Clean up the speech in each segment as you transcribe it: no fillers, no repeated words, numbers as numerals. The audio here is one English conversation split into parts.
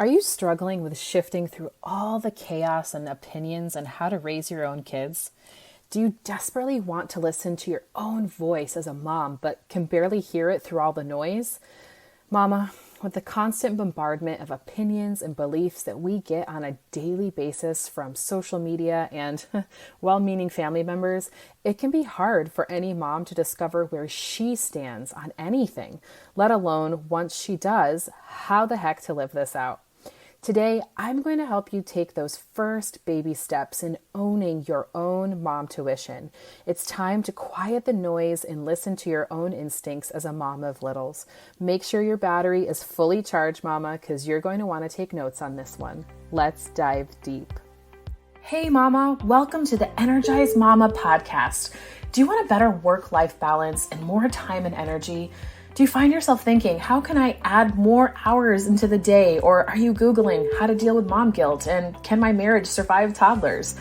Are you struggling with shifting through all the chaos and opinions on how to raise your own kids? Do you desperately want to listen to your own voice as a mom, but can barely hear it through all the noise? Mama, with the constant bombardment of opinions and beliefs that we get on a daily basis from social media and well-meaning family members, it can be hard for any mom to discover where she stands on anything, let alone, once she does, how the heck to live this out. Today, I'm going to help you take those first baby steps in owning your own mom tuition. It's time to quiet the noise and listen to your own instincts as a mom of littles. Make sure your battery is fully charged, mama, because you're going to want to take notes on this one. Let's dive deep. Hey, mama, welcome to the Energized Mama podcast. Do you want a better work-life balance and more time and energy? Do you find yourself thinking, how can I add more hours into the day? Or are you Googling how to deal with mom guilt and can my marriage survive toddlers?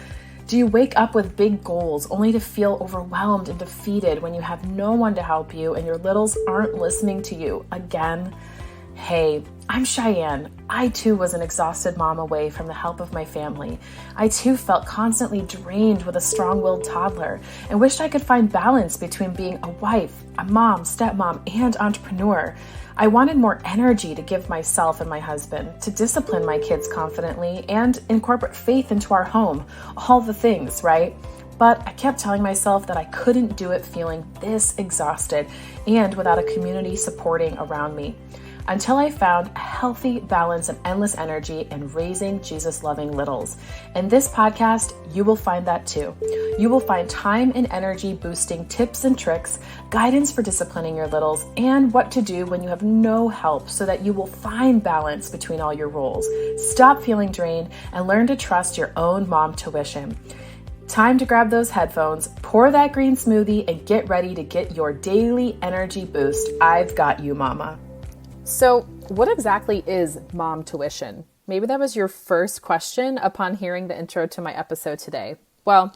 Do you wake up with big goals only to feel overwhelmed and defeated when you have no one to help you and your littles aren't listening to you again? Hey, I'm Cheyenne. I too was an exhausted mom away from the help of my family. I too felt constantly drained with a strong-willed toddler and wished I could find balance between being a wife, a mom, stepmom, and entrepreneur. I wanted more energy to give myself and my husband, to discipline my kids confidently, and incorporate faith into our home. All the things, right? But I kept telling myself that I couldn't do it feeling this exhausted and without a community supporting around me. Until I found a healthy balance of endless energy in raising Jesus-loving littles. In this podcast, you will find that too. You will find time and energy boosting tips and tricks, guidance for disciplining your littles, and what to do when you have no help so that you will find balance between all your roles. Stop feeling drained and learn to trust your own mom tuition. Time to grab those headphones, pour that green smoothie, and get ready to get your daily energy boost. I've got you, mama. So what exactly is mom tuition? Maybe that was your first question upon hearing the intro to my episode today. Well,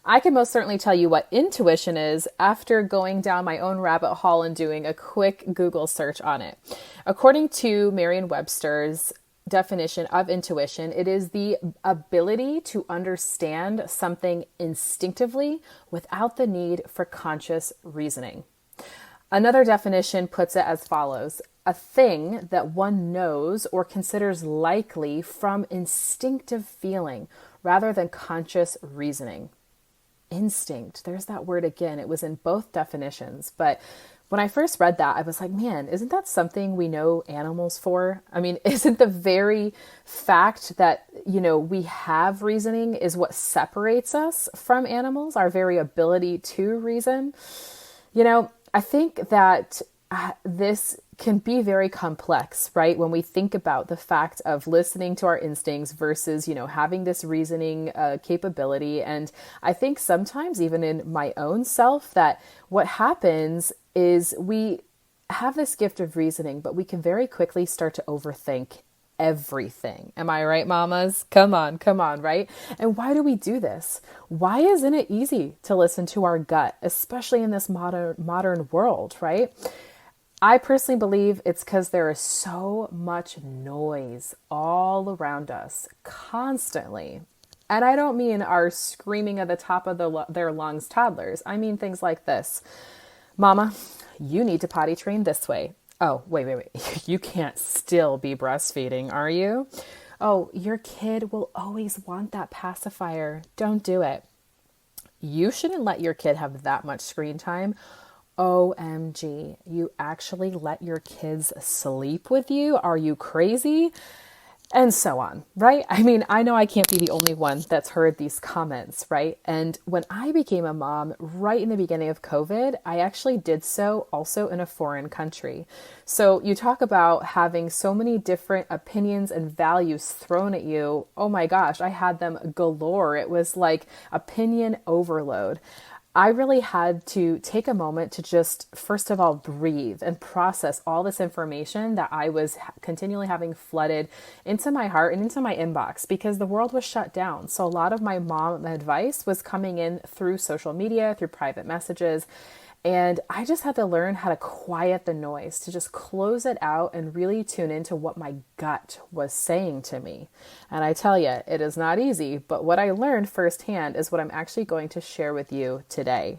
I can most certainly tell you what intuition is after going down my own rabbit hole and doing a quick Google search on it. According to Merriam-Webster's definition of intuition, it is the ability to understand something instinctively without the need for conscious reasoning. Another definition puts it as follows: a thing that one knows or considers likely from instinctive feeling rather than conscious reasoning. Instinct, there's that word again. It was in both definitions, but when I first read that, I was like, man, isn't that something we know animals for? I mean, isn't the very fact that, we have reasoning is what separates us from animals, our very ability to reason? I think that this can be very complex, right? When we think about the fact of listening to our instincts versus, having this reasoning capability. And I think sometimes even in my own self that what happens is we have this gift of reasoning, but we can very quickly start to overthink everything. Am I right, mamas? Come on, right? And why do we do this? Why isn't it easy to listen to our gut, especially in this modern world, right? I personally believe it's because there is so much noise all around us constantly. And I don't mean our screaming at the top of their lungs toddlers. I mean things like this. Mama, you need to potty train this way. Oh, wait. You can't still be breastfeeding, are you? Oh, your kid will always want that pacifier. Don't do it. You shouldn't let your kid have that much screen time. OMG, you actually let your kids sleep with you? Are you crazy? And so on, right? I mean, I know I can't be the only one that's heard these comments, right? And when I became a mom right in the beginning of COVID, I actually did so also in a foreign country. So you talk about having so many different opinions and values thrown at you. Oh my gosh, I had them galore. It was like opinion overload. I really had to take a moment to just, first of all, breathe and process all this information that I was continually having flooded into my heart and into my inbox because the world was shut down. So a lot of my mom advice was coming in through social media, through private messages. And I just had to learn how to quiet the noise, to just close it out and really tune into what my gut was saying to me. And I tell you, it is not easy, but what I learned firsthand is what I'm actually going to share with you today.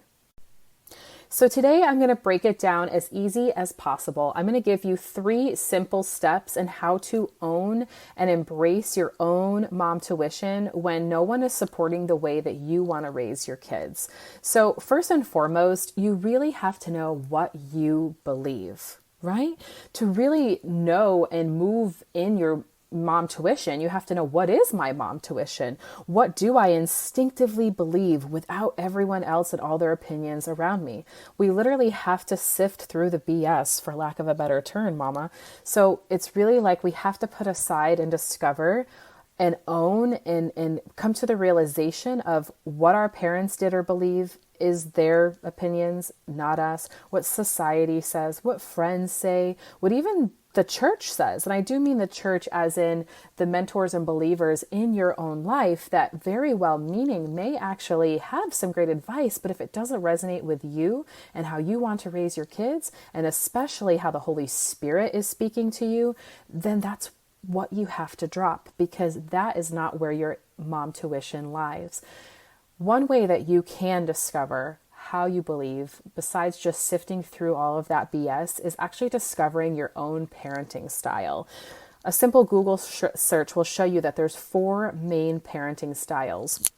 So today I'm going to break it down as easy as possible. I'm going to give you 3 simple steps in how to own and embrace your own mom tuition when no one is supporting the way that you want to raise your kids. So first and foremost, you really have to know what you believe, right? To really know and move in your mom tuition, you have to know, what is my mom tuition? What do I instinctively believe without everyone else and all their opinions around me? We literally have to sift through the BS, for lack of a better term, mama. So it's really like we have to put aside and discover and own and come to the realization of what our parents did or believe is their opinions, not us, what society says, what friends say, what even the church says. And I do mean the church as in the mentors and believers in your own life that very well meaning may actually have some great advice, but if it doesn't resonate with you and how you want to raise your kids, and especially how the Holy Spirit is speaking to you, then that's what you have to drop, because that is not where your mom tuition lies. One way that you can discover how you believe, besides just sifting through all of that BS, is actually discovering your own parenting style. A simple Google search will show you that there's 4 main parenting styles,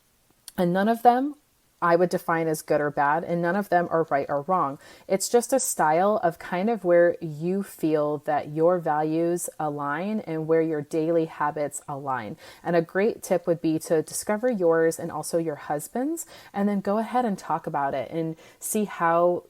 and none of them I would define as good or bad, and none of them are right or wrong. It's just a style of kind of where you feel that your values align and where your daily habits align. And a great tip would be to discover yours and also your husband's, and then go ahead and talk about it and see how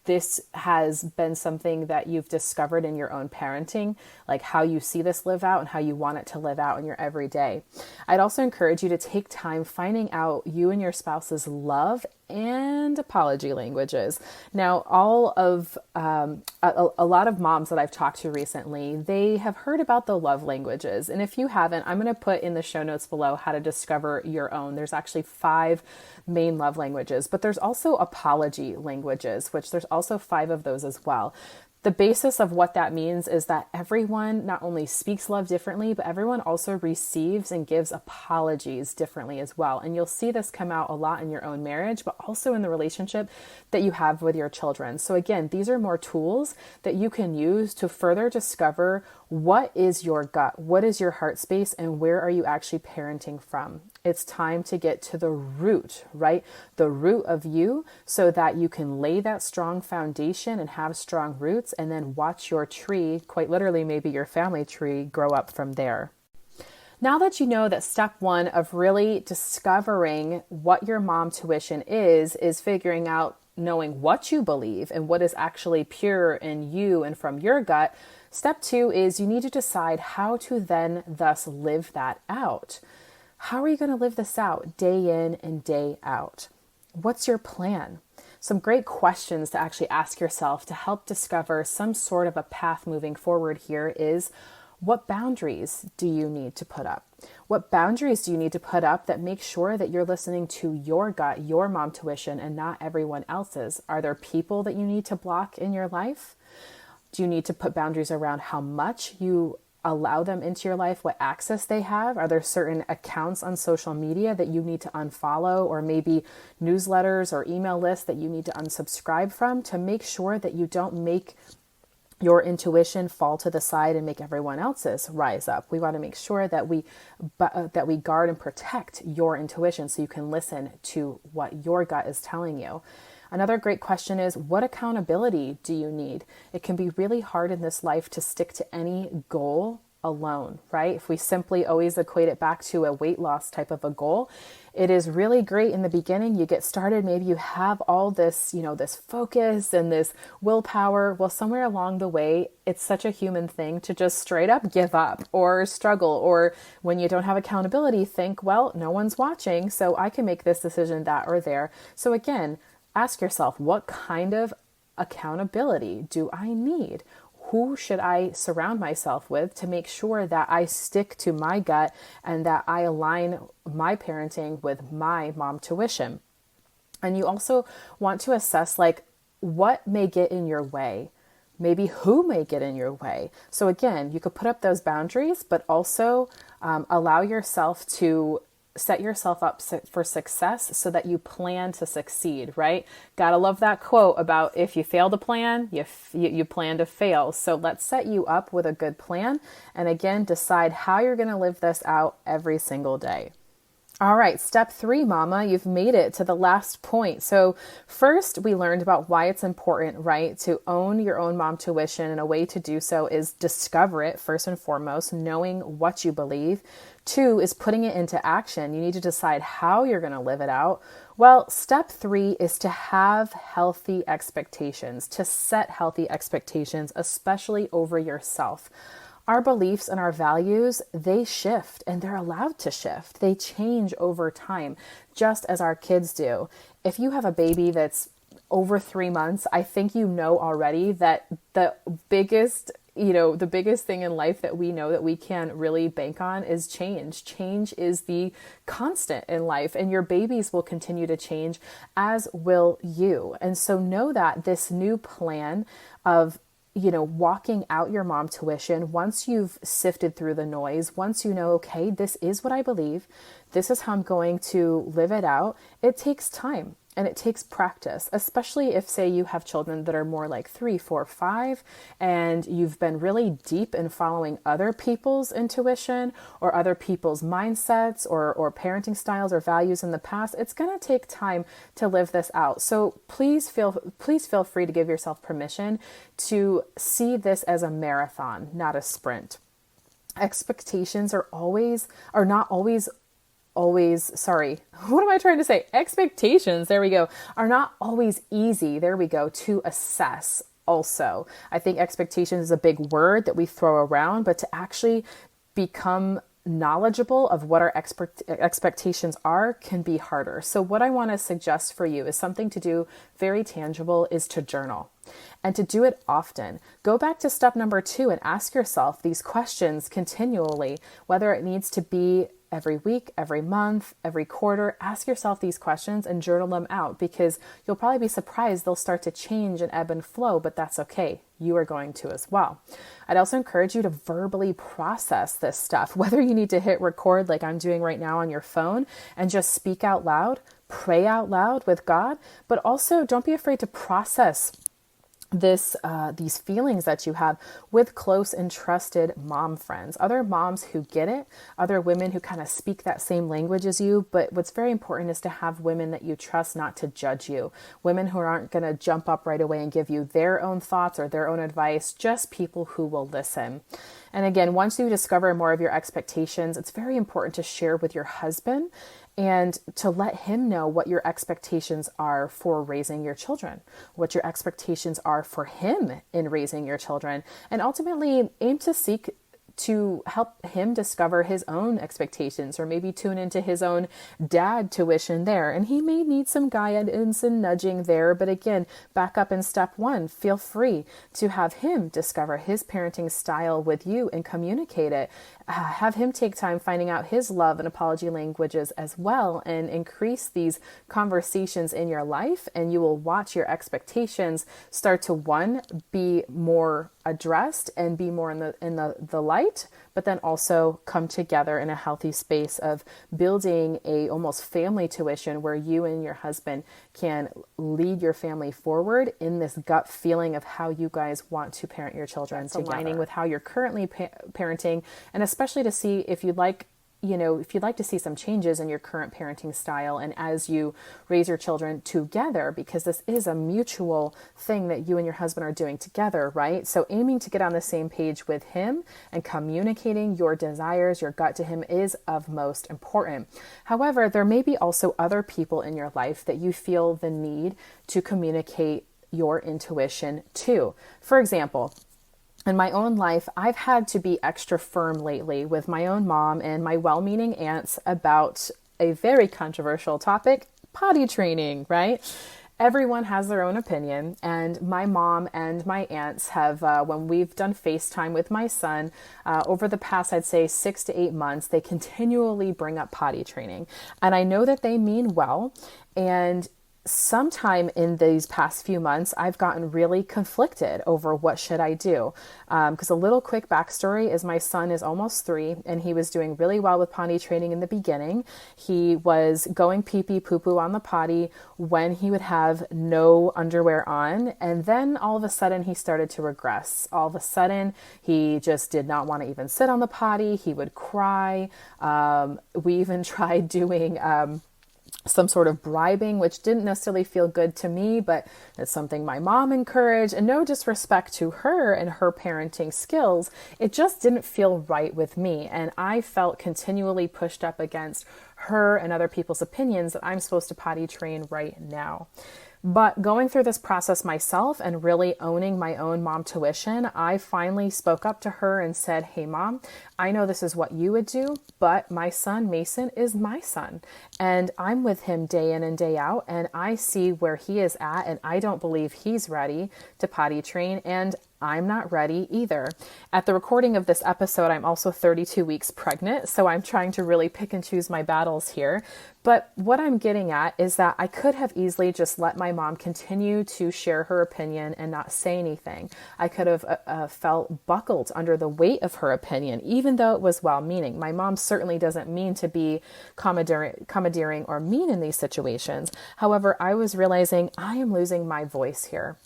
this has been something that you've discovered in your own parenting, like how you see this live out and how you want it to live out in your everyday. I'd also encourage you to take time finding out you and your spouse's love and apology languages. Now, all of a lot of moms that I've talked to recently, they have heard about the love languages. And if you haven't, I'm going to put in the show notes below how to discover your own. There's actually 5 main love languages, but there's also apology languages, which there's also 5 of those as well. The basis of what that means is that everyone not only speaks love differently, but everyone also receives and gives apologies differently as well. And you'll see this come out a lot in your own marriage, but also in the relationship that you have with your children. So again, these are more tools that you can use to further discover what is your gut, what is your heart space, and where are you actually parenting from. It's time to get to the root, right? The root of you, so that you can lay that strong foundation and have strong roots, and then watch your tree, quite literally maybe your family tree, grow up from there. Now that you know that step 1 of really discovering what your mom tuition is figuring out, knowing what you believe and what is actually pure in you and from your gut, step 2 is you need to decide how to then thus live that out. How are you going to live this out day in and day out? What's your plan? Some great questions to actually ask yourself to help discover some sort of a path moving forward here is, what boundaries do you need to put up? What boundaries do you need to put up that make sure that you're listening to your gut, your mom tuition, and not everyone else's? Are there people that you need to block in your life? Do you need to put boundaries around how much you allow them into your life, what access they have? Are there certain accounts on social media that you need to unfollow, or maybe newsletters or email lists that you need to unsubscribe from, to make sure that you don't make your intuition fall to the side and make everyone else's rise up? We want to make sure that we guard and protect your intuition so you can listen to what your gut is telling you. Another great question is, what accountability do you need? It can be really hard in this life to stick to any goal alone, right? If we simply always equate it back to a weight loss type of a goal, it is really great in the beginning. You get started, maybe you have all this, this focus and this willpower. Well, somewhere along the way, it's such a human thing to just straight up give up or struggle, or when you don't have accountability, think, well, no one's watching, so I can make this decision, that or there. So again, ask yourself, what kind of accountability do I need? Who should I surround myself with to make sure that I stick to my gut and that I align my parenting with my mom tuition? And you also want to assess, what may get in your way? Maybe who may get in your way? So again, you could put up those boundaries, but also allow yourself to set yourself up for success so that you plan to succeed, right? Gotta love that quote about if you fail to plan, you plan to fail. So let's set you up with a good plan. And again, decide how you're going to live this out every single day. All right, step 3, mama, you've made it to the last point. So first, we learned about why it's important, right, to own your own mom tuition. And a way to do so is discover it first and foremost, knowing what you believe. 2 is putting it into action. You need to decide how you're going to live it out. Well, step 3 is to have healthy expectations, to set healthy expectations, especially over yourself. Our beliefs and our values, they shift, and they're allowed to shift. They change over time, just as our kids do. If you have a baby that's over 3 months, I think you know already that the biggest thing in life that we know that we can really bank on is change. Change is the constant in life, and your babies will continue to change, as will you. And so know that this new plan of walking out your mom tuition, once you've sifted through the noise, once you know, okay, this is what I believe, this is how I'm going to live it out, it takes time and it takes practice, especially if, say, you have children that are more like 3, 4, 5, and you've been really deep in following other people's intuition or other people's mindsets or parenting styles or values in the past. It's going to take time to live this out. So please feel free to give yourself permission to see this as a marathon, not a sprint. Expectations are not always, what am I trying to say? Expectations, there we go, are not always easy, there we go, to assess also. I think expectations is a big word that we throw around, but to actually become knowledgeable of what our expectations are can be harder. So what I want to suggest for you is something to do very tangible, is to journal. And to do it often. Go back to step number 2 and ask yourself these questions continually, whether it needs to be every week, every month, every quarter. Ask yourself these questions and journal them out, because you'll probably be surprised they'll start to change and ebb and flow, but that's okay. You are going to as well. I'd also encourage you to verbally process this stuff, whether you need to hit record like I'm doing right now on your phone and just speak out loud, pray out loud with God, but also don't be afraid to process these feelings that you have with close and trusted mom friends, other moms who get it, other women who kind of speak that same language as you. But what's very important is to have women that you trust not to judge you, women who aren't going to jump up right away and give you their own thoughts or their own advice, just people who will listen. And again, once you discover more of your expectations, it's very important to share with your husband and to let him know what your expectations are for raising your children, what your expectations are for him in raising your children, and ultimately aim to seek to help him discover his own expectations, or maybe tune into his own dad tuition there. And he may need some guidance and nudging there. But again, back up in step 1, feel free to have him discover his parenting style with you and communicate it. Have him take time finding out his love and apology languages as well, and increase these conversations in your life. And you will watch your expectations start to, 1, be more addressed and be more in the light, but then also come together in a healthy space of building a almost family tuition where you and your husband can lead your family forward in this gut feeling of how you guys want to parent your children, aligning with how you're currently parenting, and especially to see if you'd like to see some changes in your current parenting style and as you raise your children together, because this is a mutual thing that you and your husband are doing together, right? So aiming to get on the same page with him and communicating your desires, your gut to him is of most important. However, there may be also other people in your life that you feel the need to communicate your intuition to. For example, in my own life, I've had to be extra firm lately with my own mom and my well-meaning aunts about a very controversial topic, potty training, right? Everyone has their own opinion, and my mom and my aunts have, when we've done FaceTime with my son, over the past, I'd say 6 to 8 months, they continually bring up potty training. And I know that they mean well, and sometime in these past few months, I've gotten really conflicted over what should I do. Because a little quick backstory is my son is almost 3 and he was doing really well with potty training in the beginning. He was going pee-pee poo-poo on the potty when he would have no underwear on. And then all of a sudden he started to regress. All of a sudden he just did not want to even sit on the potty. He would cry. We even tried doing some sort of bribing, which didn't necessarily feel good to me, but it's something my mom encouraged. And no disrespect to her and her parenting skills, it just didn't feel right with me. And I felt continually pushed up against her and other people's opinions that I'm supposed to potty train right now. But going through this process myself and really owning my own mom tuition, I finally spoke up to her and said, hey, Mom, I know this is what you would do, but my son, Mason, is my son. And I'm with him day in and day out, and I see where he is at, and I don't believe he's ready to potty train, and I'm not ready either. At the recording of this episode, I'm also 32 weeks pregnant, so I'm trying to really pick and choose my battles here. But what I'm getting at is that I could have easily just let my mom continue to share her opinion and not say anything. I could have felt buckled under the weight of her opinion, even though it was well-meaning. My mom certainly doesn't mean to be commandeering or mean in these situations. However, I was realizing I am losing my voice here.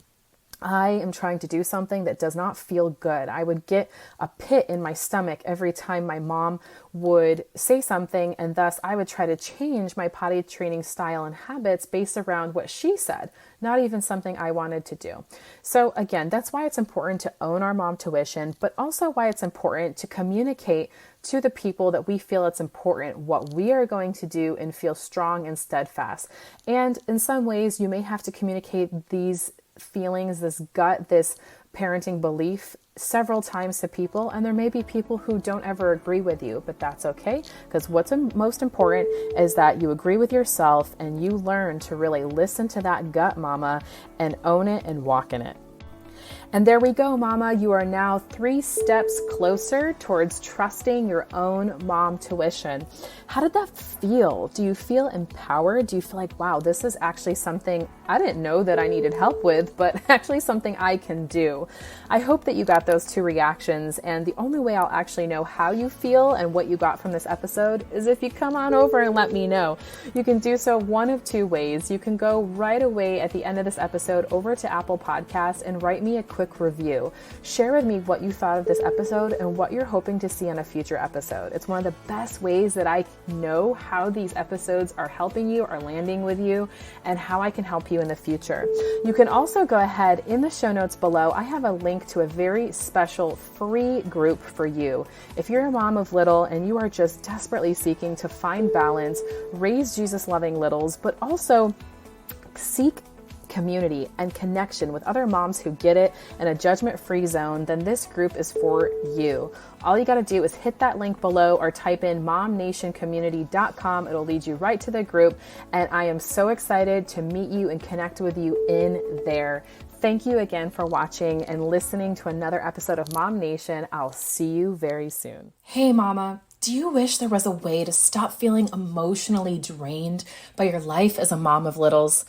I am trying to do something that does not feel good. I would get a pit in my stomach every time my mom would say something, and thus I would try to change my potty training style and habits based around what she said, not even something I wanted to do. So again, that's why it's important to own our mom tuition, but also why it's important to communicate to the people that we feel it's important what we are going to do and feel strong and steadfast. And in some ways, you may have to communicate these feelings, this gut, this parenting belief several times to people, and there may be people who don't ever agree with you, but that's okay, because what's most important is that you agree with yourself and you learn to really listen to that gut, mama, and own it and walk in it. And there we go, mama. You are now 3 steps closer towards trusting your own mom tuition. How did that feel? Do you feel empowered? Do you feel like, wow, this is actually something I didn't know that I needed help with, but actually something I can do? I hope that you got those 2 reactions. And the only way I'll actually know how you feel and what you got from this episode is if you come on over and let me know. You can do so one of 2 ways. You can go right away at the end of this episode over to Apple Podcasts and write me a quick review. Share with me what you thought of this episode and what you're hoping to see on a future episode. It's one of the best ways that I know how these episodes are helping you, are landing with you, and how I can help you in the future. You can also go ahead in the show notes below. I have a link to a very special free group for you. If you're a mom of little and you are just desperately seeking to find balance, raise Jesus-loving littles, but also seek community and connection with other moms who get it in a judgment-free zone, then this group is for you. All you got to do is hit that link below or type in momnationcommunity.com. It'll lead you right to the group, and I am so excited to meet you and connect with you in there. Thank you again for watching and listening to another episode of Mom Nation. I'll see you very soon. Hey, mama. Do you wish there was a way to stop feeling emotionally drained by your life as a mom of littles?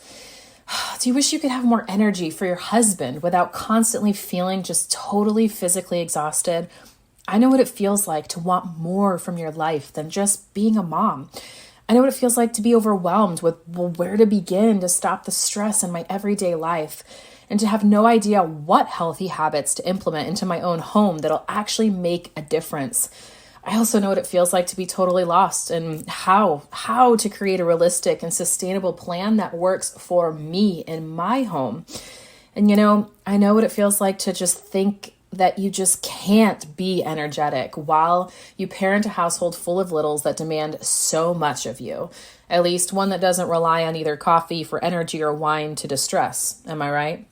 Do you wish you could have more energy for your husband without constantly feeling just totally physically exhausted? I know what it feels like to want more from your life than just being a mom. I know what it feels like to be overwhelmed with, where to begin to stop the stress in my everyday life, and to have no idea what healthy habits to implement into my own home that'll actually make a difference. I also know what it feels like to be totally lost and how to create a realistic and sustainable plan that works for me in my home. And I know what it feels like to just think that you just can't be energetic while you parent a household full of littles that demand so much of you. At least one that doesn't rely on either coffee for energy or wine to distress. Am I right?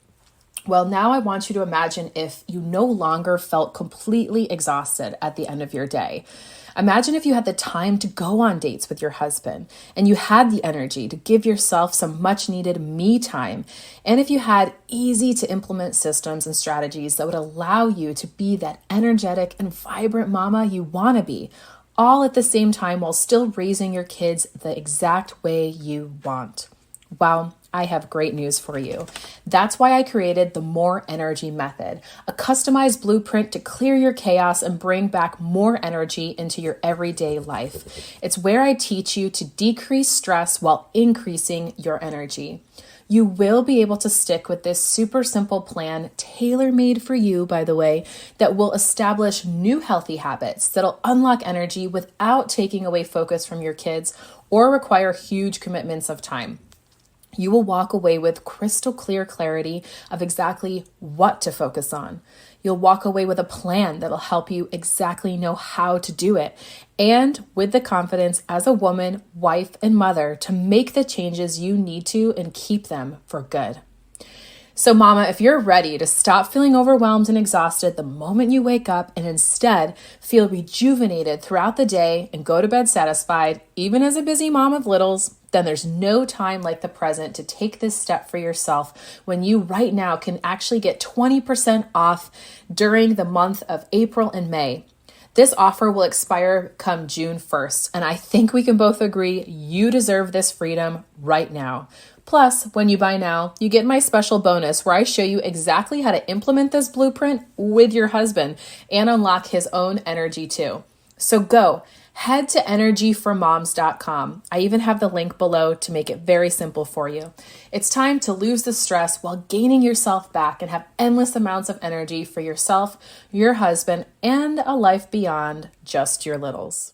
Well, now I want you to imagine if you no longer felt completely exhausted at the end of your day. Imagine if you had the time to go on dates with your husband and you had the energy to give yourself some much needed me time. And if you had easy to implement systems and strategies that would allow you to be that energetic and vibrant mama you want to be, all at the same time while still raising your kids the exact way you want. Well, I have great news for you. That's why I created the More Energy Method, a customized blueprint to clear your chaos and bring back more energy into your everyday life. It's where I teach you to decrease stress while increasing your energy. You will be able to stick with this super simple plan, tailor-made for you, by the way, that will establish new healthy habits that'll unlock energy without taking away focus from your kids or require huge commitments of time. You will walk away with crystal clear clarity of exactly what to focus on. You'll walk away with a plan that'll help you exactly know how to do it, and with the confidence as a woman, wife, and mother to make the changes you need to and keep them for good. So mama, if you're ready to stop feeling overwhelmed and exhausted the moment you wake up and instead feel rejuvenated throughout the day and go to bed satisfied, even as a busy mom of littles, then there's no time like the present to take this step for yourself when you right now can actually get 20% off during the month of April and May. This offer will expire come June 1st, and I think we can both agree you deserve this freedom right now. Plus, when you buy now, you get my special bonus where I show you exactly how to implement this blueprint with your husband and unlock his own energy too. So go, head to energyformoms.com. I even have the link below to make it very simple for you. It's time to lose the stress while gaining yourself back and have endless amounts of energy for yourself, your husband, and a life beyond just your littles.